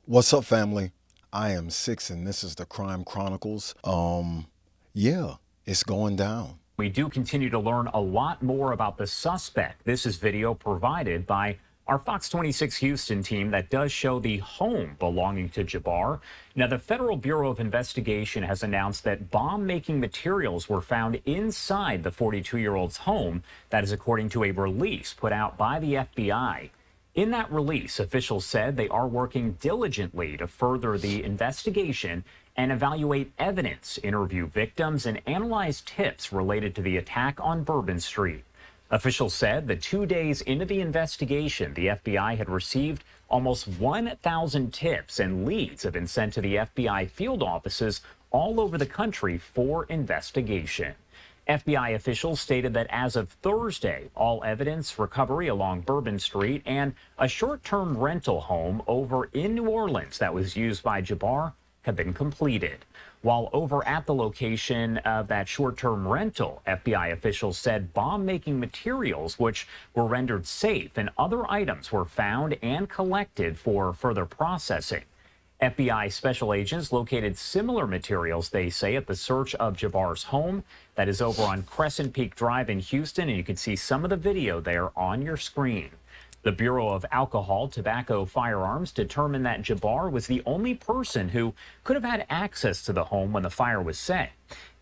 What's up, family? I am Six, and this is the Crime Chronicles. Yeah, it's going down. We do continue to learn a lot more about the suspect. This is video provided by our Fox 26 Houston team that does show the home belonging to Jabbar. Now, the Federal Bureau of Investigation has announced that bomb-making materials were found inside the 42-year-old's home. That is according to a release put out by the FBI. In that release, officials said they are working diligently to further the investigation and evaluate evidence, interview victims, and analyze tips related to the attack on Bourbon Street. Officials said that 2 days into the investigation, the FBI had received almost 1,000 tips, and leads have been sent to the FBI field offices all over the country for investigation. FBI officials stated that as of Thursday, all evidence recovery along Bourbon Street and a short-term rental home over in New Orleans that was used by Jabbar have been completed. While over at the location of that short-term rental, FBI officials said bomb-making materials, which were rendered safe, and other items were found and collected for further processing. FBI special agents located similar materials, they say, at the search of Jabbar's home. That is over on Crescent Peak Drive in Houston, and you can see some of the video there on your screen. The Bureau of Alcohol, Tobacco, Firearms determined that Jabbar was the only person who could have had access to the home when the fire was set.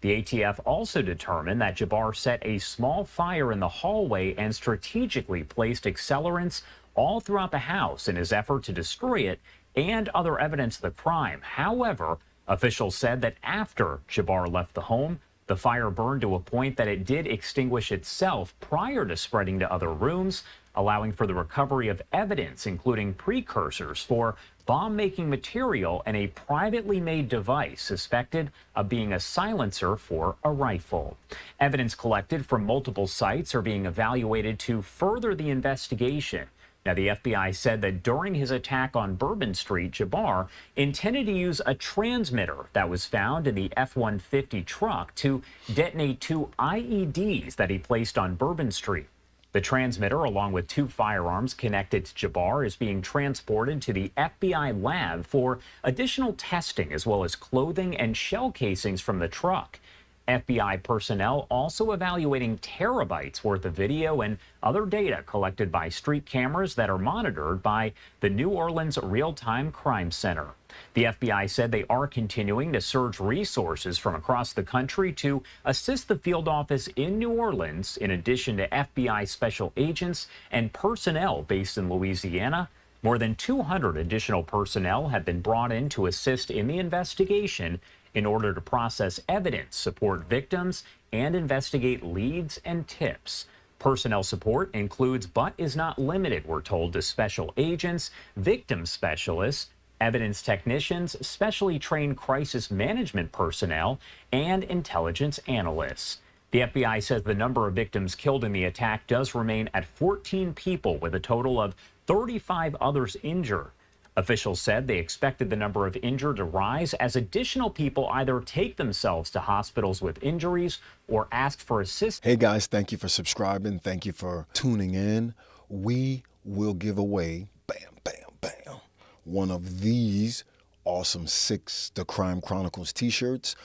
The ATF also determined that Jabbar set a small fire in the hallway and strategically placed accelerants all throughout the house in his effort to destroy it and other evidence of the crime. However, officials said that after Jabbar left the home, the fire burned to a point that it did extinguish itself prior to spreading to other rooms, allowing for the recovery of evidence, including precursors for bomb-making material and a privately made device suspected of being a silencer for a rifle. Evidence collected from multiple sites are being evaluated to further the investigation. Now, the FBI said that during his attack on Bourbon Street, Jabbar intended to use a transmitter that was found in the F-150 truck to detonate 2 IEDs that he placed on Bourbon Street. The transmitter, along with 2 firearms connected to Jabbar, is being transported to the FBI lab for additional testing, as well as clothing and shell casings from the truck. FBI personnel also evaluating terabytes worth of video and other data collected by street cameras that are monitored by the New Orleans Real-Time Crime Center. The FBI said they are continuing to surge resources from across the country to assist the field office in New Orleans, in addition to FBI special agents and personnel based in Louisiana. More than 200 additional personnel have been brought in to assist in the investigation in order to process evidence, support victims, and investigate leads and tips. Personnel support includes, but is not limited, we're told, to special agents, victim specialists, evidence technicians, specially trained crisis management personnel, and intelligence analysts. The FBI says the number of victims killed in the attack does remain at 14 people, with a total of 35 others injured. Officials said they expected the number of injured to rise as additional people either take themselves to hospitals with injuries or ask for assistance. Hey guys, thank you for subscribing. Thank you for tuning in. We will give away, bam, bam, bam, one of these awesome Six The Crime Chronicles t-shirts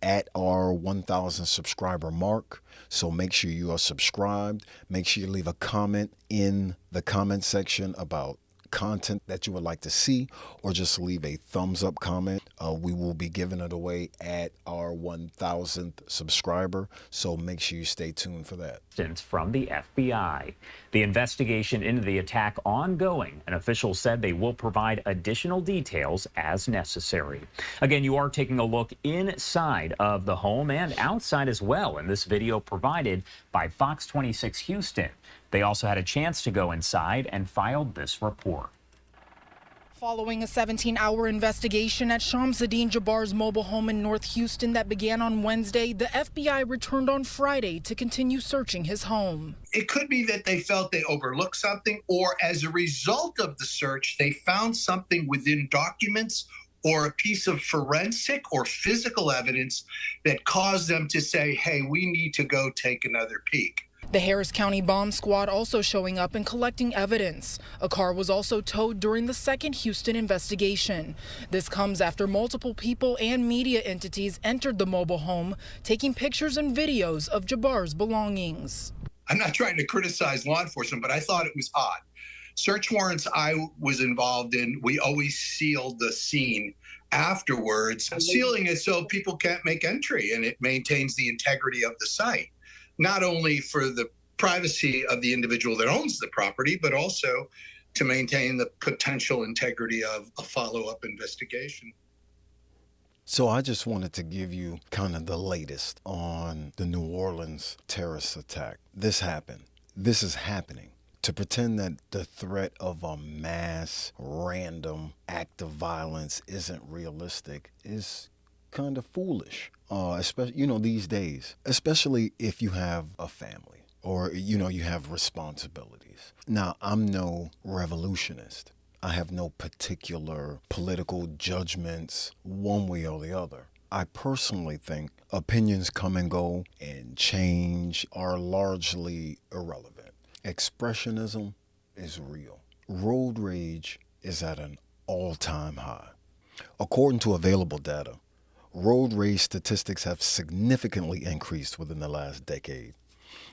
at our 1,000 subscriber mark. So make sure you are subscribed. Make sure you leave a comment in the comment section about content that you would like to see, or just leave a thumbs up comment. We will be giving it away at our 1,000th subscriber, so make sure you stay tuned for that. From the FBI. The investigation into the attack ongoing, and officials said they will provide additional details as necessary. Again, you are taking a look inside of the home and outside as well in this video provided by Fox 26 Houston. They also had a chance to go inside and filed this report. Following a 17-hour investigation at Shamsuddin Jabbar's mobile home in North Houston that began on Wednesday, the FBI returned on Friday to continue searching his home. It could be that they felt they overlooked something, or as a result of the search, they found something within documents or a piece of forensic or physical evidence that caused them to say, hey, we need to go take another peek. The Harris County bomb squad also showing up and collecting evidence. A car was also towed during the second Houston investigation. This comes after multiple people and media entities entered the mobile home, taking pictures and videos of Jabbar's belongings. I'm not trying to criticize law enforcement, but I thought it was odd. Search warrants I was involved in, we always sealed the scene afterwards, sealing it so people can't make entry, and it maintains the integrity of the site, not only for the privacy of the individual that owns the property, but also to maintain the potential integrity of a follow-up investigation. So I just wanted to give you kind of the latest on the New Orleans terrorist attack. This happened. This is happening. To pretend that the threat of a mass, random act of violence isn't realistic is kind of foolish, especially, these days, especially if you have a family or, you have responsibilities. Now, I'm no revolutionist. I have no particular political judgments one way or the other. I personally think opinions come and go and change are largely irrelevant. Expressionism is real. Road rage is at an all-time high. According to available data, road rage statistics have significantly increased within the last decade,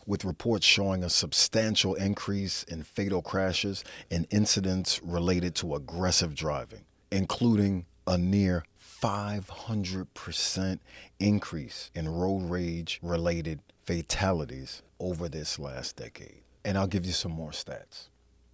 with reports showing a substantial increase in fatal crashes and incidents related to aggressive driving, including a near 500% increase in road rage-related fatalities over this last decade. And I'll give you some more stats.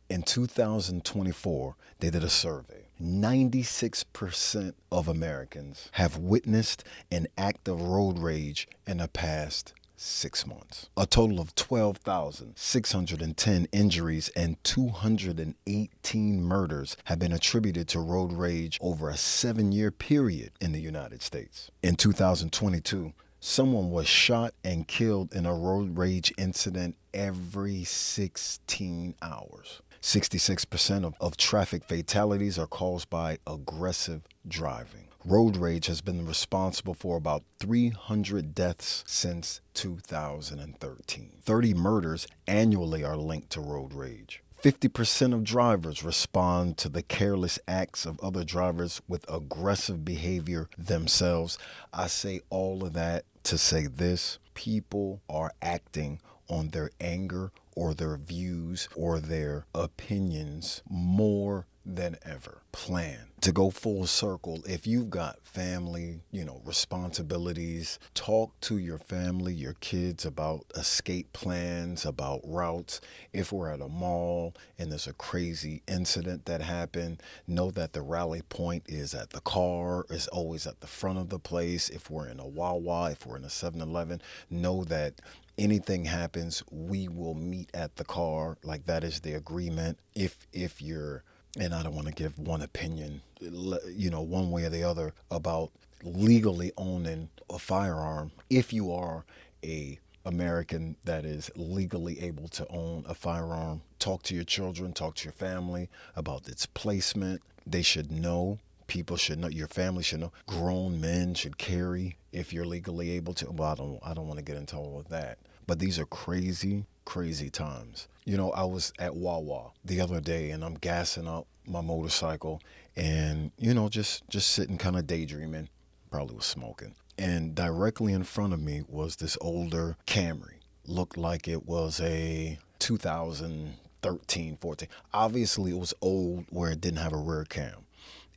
In 2024, they did a survey. 96% of Americans have witnessed an act of road rage in the past 6 months. A total of 12,610 injuries and 218 murders have been attributed to road rage over a 7-year period in the United States. In 2022, someone was shot and killed in a road rage incident every 16 hours. 66% of traffic fatalities are caused by aggressive driving. Road rage has been responsible for about 300 deaths since 2013. 30 murders annually are linked to road rage. 50% of drivers respond to the careless acts of other drivers with aggressive behavior themselves. I say all of that to say this: people are acting on their anger or their views or their opinions more than ever. Plan to go full circle. If you've got family, responsibilities, talk to your family, your kids about escape plans, about routes. If we're at a mall and there's a crazy incident that happened, know that the rally point is at the car, is always at the front of the place. If we're in a Wawa, if we're in a 7-Eleven, know that anything happens, we will meet at the car. Like, that is the agreement. If you're, and I don't want to give one opinion, one way or the other about legally owning a firearm. If you are a American that is legally able to own a firearm, talk to your children, talk to your family about its placement. They should know. People should know. Your family should know. Grown men should carry if you're legally able to. Well, I don't want to get into all of that. But these are crazy, crazy times. I was at Wawa the other day and I'm gassing up my motorcycle and, just sitting kind of daydreaming. Probably was smoking. And directly in front of me was this older Camry. Looked like it was a 2013, 14. Obviously, it was old where it didn't have a rear cam.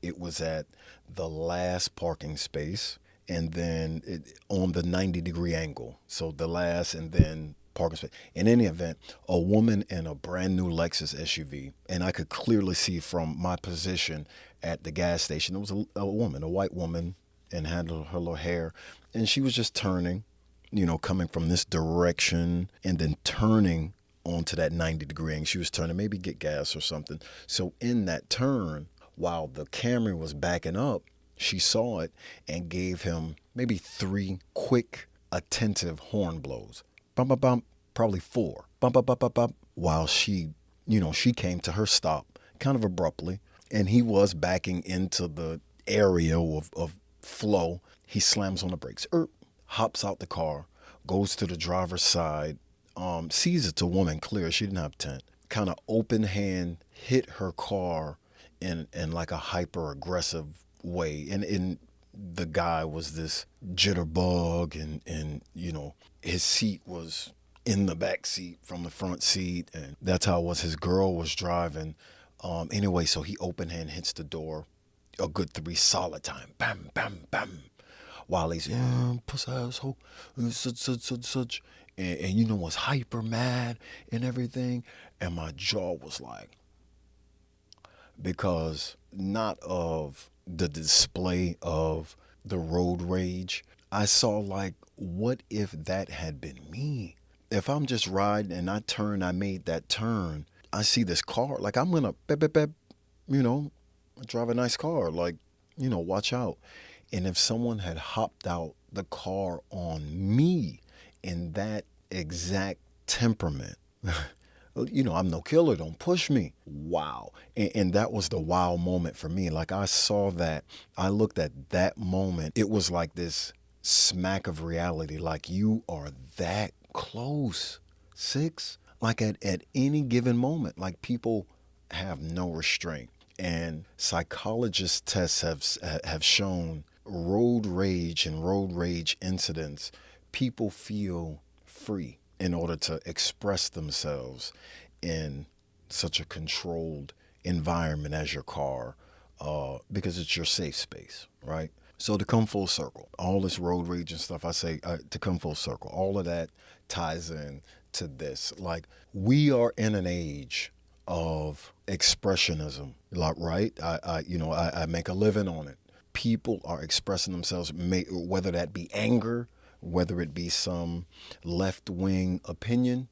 It was at the last parking space and then on the 90-degree angle. So the last and then parking space. In any event, a woman in a brand new Lexus SUV, and I could clearly see from my position at the gas station, it was a woman, a white woman, and had her little hair, and she was just turning, coming from this direction and then turning onto that 90-degree angle. She was turning, maybe get gas or something. So in that turn, while the Camry was backing up, she saw it and gave him maybe 3 quick, attentive horn blows. Bump, bump, bump, probably 4. Bump, bump, bump, bump, bump. While she came to her stop kind of abruptly, and he was backing into the area of flow. He slams on the brakes, hops out the car, goes to the driver's side sees it's a woman clear. She didn't have tint. Kind of open hand hit her car in like a hyper aggressive way. And the guy was this jitterbug, and his seat was in the back seat from the front seat, and that's how it was. His girl was driving. Anyway, so he open hand hits the door a good 3 solid time. Bam, bam, bam. While he's, puss asshole, such. And was hyper mad and everything. And my jaw was like, because not of the display of the road rage, I saw like, what if that had been me? If I'm just riding and I made that turn, I see this car, like I'm gonna, beep, beep, beep, drive a nice car, like, watch out. And if someone had hopped out the car on me in that exact temperament, I'm no killer, don't push me. Wow. And that was the wow moment for me. Like I saw that, I looked at that moment, it was like this smack of reality, like you are that close, 6. Like at any given moment, like people have no restraint. And psychologist tests have shown road rage and road rage incidents, people feel free in order to express themselves in such a controlled environment as your car, because it's your safe space, right? So to come full circle, all this road rage and stuff, I say to come full circle, all of that ties in to this. Like we are in an age of expressionism, right? I make a living on it. People are expressing themselves, whether that be anger, whether it be some left-wing opinion,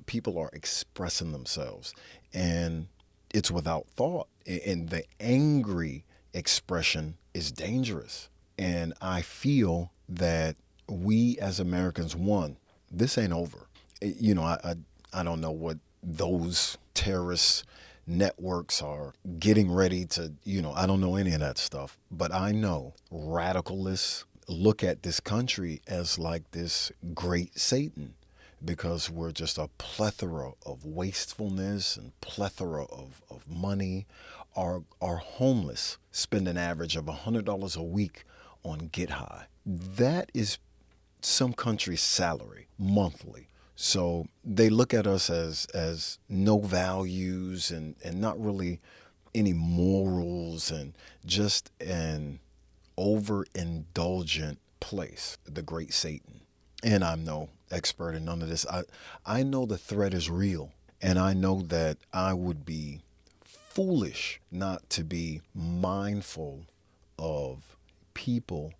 people are expressing themselves. And it's without thought. And the angry expression is dangerous. And I feel that we as Americans, this ain't over. I don't know what those terrorist networks are getting ready to, I don't know any of that stuff. But I know radicalists look at this country as like this great Satan, because we're just a plethora of wastefulness and plethora of money. Our homeless spend an average of $100 a week on Get High. That is some country's salary monthly. So they look at us as no values and not really any morals, and just an overindulgent place, the great Satan. And I'm no expert in none of this. I know the threat is real, and I know that I would be foolish not to be mindful of people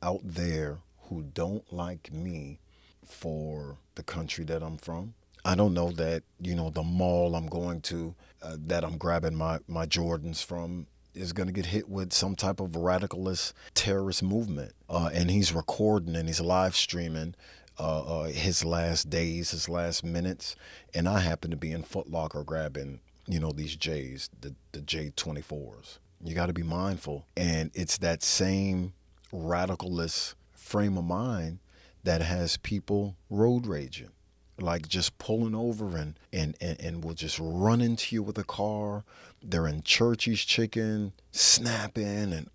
out there who don't like me for the country that I'm from. I don't know that, the mall I'm going to, that I'm grabbing my Jordans from, is going to get hit with some type of radicalist terrorist movement. And he's recording and he's live streaming his last days, his last minutes. And I happen to be in Foot Locker grabbing, these J's, the J24s. You got to be mindful. And it's that same radicalist frame of mind that has people road raging, like just pulling over and will just run into you with a car. They're in Churchy's Chicken, snapping and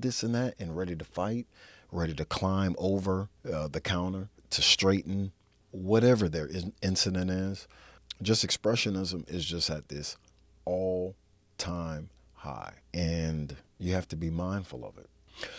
this and that, and ready to fight, ready to climb over the counter to straighten whatever their incident is. Just expressionism is just at this all-time high, and you have to be mindful of it.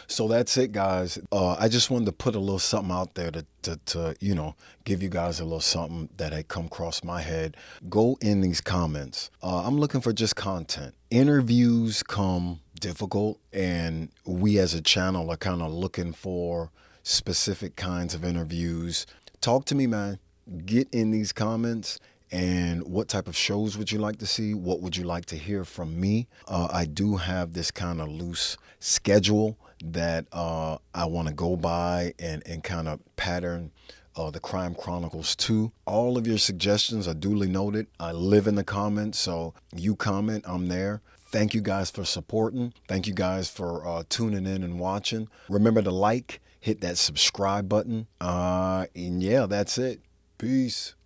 So that's it, guys. I just wanted to put a little something out there to give you guys a little something that had come across my head. Go in these comments. I'm looking for just content. Interviews come difficult, and we as a channel are kind of looking for specific kinds of interviews. Talk to me, man. Get in these comments. And what type of shows would you like to see? What would you like to hear from me? I do have this kind of loose schedule that I want to go by and kind of pattern the Crime Chronicles to. All of your suggestions are duly noted. I live in the comments, so you comment, I'm there. Thank you guys for supporting. Thank you guys for tuning in and watching. Remember to hit that subscribe button. And yeah, that's it. Peace.